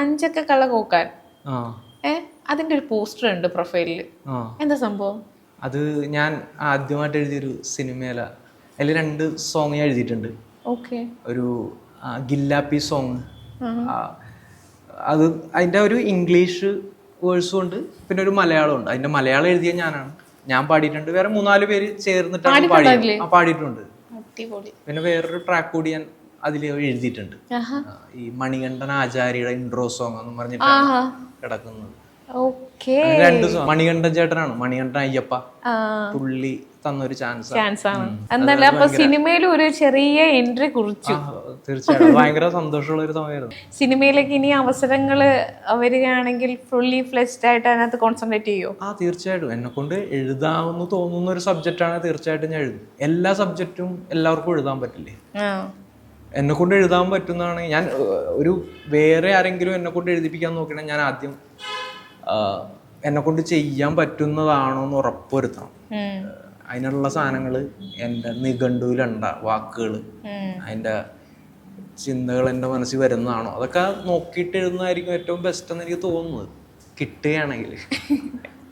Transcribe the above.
അഞ്ചൊക്കെ കള കോക്കാൻ ആ അതിന്റെ ഒരു പോസ്റ്റർ ഉണ്ട് പ്രൊഫൈലില്. ആ എന്താ സംഭവം? അത് ഞാൻ ആദ്യമായിട്ട് എഴുതിയൊരു സിനിമയില. അതിൽ 2 സോങ് ഞാൻ എഴുതിയിട്ടുണ്ട്. ഓക്കെ. ഒരു ഗില്ലാപ്പി സോങ്. അത് അതിൻ്റെ ഒരു ഇംഗ്ലീഷ് വേഴ്സും ഉണ്ട്, പിന്നെ ഒരു മലയാളം ഉണ്ട്. അതിൻ്റെ മലയാളം എഴുതിയ ഞാനാണ്, ഞാൻ പാടിയിട്ടുണ്ട്. വേറെ 3-4 പേര് ചേർന്നിട്ടാണ് പാടിയത്. പാടിയിട്ടുണ്ട്. പിന്നെ വേറൊരു ട്രാക്ക് കൂടി ഞാൻ അതിൽ എഴുതിയിട്ടുണ്ട്. ഈ മണികണ്ഠൻ ആചാര്യയുടെ ഇൻട്രോ സോങ് എന്ന് പറഞ്ഞിട്ടാണ് കിടക്കുന്നത്. 2 സോങ്. മണികണ്ഠൻ ചേട്ടനാണ്, മണികണ്ഠൻ അയ്യപ്പ, പുള്ളി തന്നൊരു ചാൻസ് ആണ്. എന്നാലും അപ്പൊ സിനിമയിലും ഒരു ചെറിയ എൻട്രി കുറിച്ചു. തീർച്ചയായിട്ടും ഭയങ്കര സന്തോഷമുള്ള ഒരു സമയമായിരുന്നു. സിനിമയിലേക്ക് ഇനി അവസരങ്ങള് വരികയാണെങ്കിൽ ഫുള്ളി ഫ്ലെഷ്ഡ് ആയിട്ട് അതിനകത്ത് കോൺസെൻട്രേറ്റ് ചെയ്യോ? തീർച്ചയായിട്ടും. എന്നെ കൊണ്ട് എഴുതാമെന്ന് തോന്നുന്ന ഒരു സബ്ജക്റ്റാണ് തീർച്ചയായിട്ടും ഞാൻ എഴുതും. എല്ലാ സബ്ജക്റ്റും എല്ലാവർക്കും എഴുതാൻ പറ്റില്ലേ? എന്നെ കൊണ്ട് എഴുതാൻ പറ്റുന്നതാണ്. ഞാൻ ഒരു വേറെ ആരെങ്കിലും എന്നെ കൊണ്ട് എഴുതിപ്പിക്കാൻ നോക്കണേ, ഞാൻ ആദ്യം എന്നെ കൊണ്ട് ചെയ്യാൻ പറ്റുന്നതാണോ എന്ന് ഉറപ്പുവരുത്തണം. അതിനുള്ള സാധനങ്ങൾ എൻ്റെ നിഘണ്ടുവിലുണ്ട, വാക്കുകൾ, അതിൻ്റെ ചിന്തകൾ എൻ്റെ മനസ്സിൽ വരുന്നതാണോ, അതൊക്കെ നോക്കിയിട്ട് എഴുതുന്നതായിരിക്കും ഏറ്റവും ബെസ്റ്റ് എന്ന് എനിക്ക് തോന്നുന്നത്, കിട്ടുകയാണെങ്കിൽ.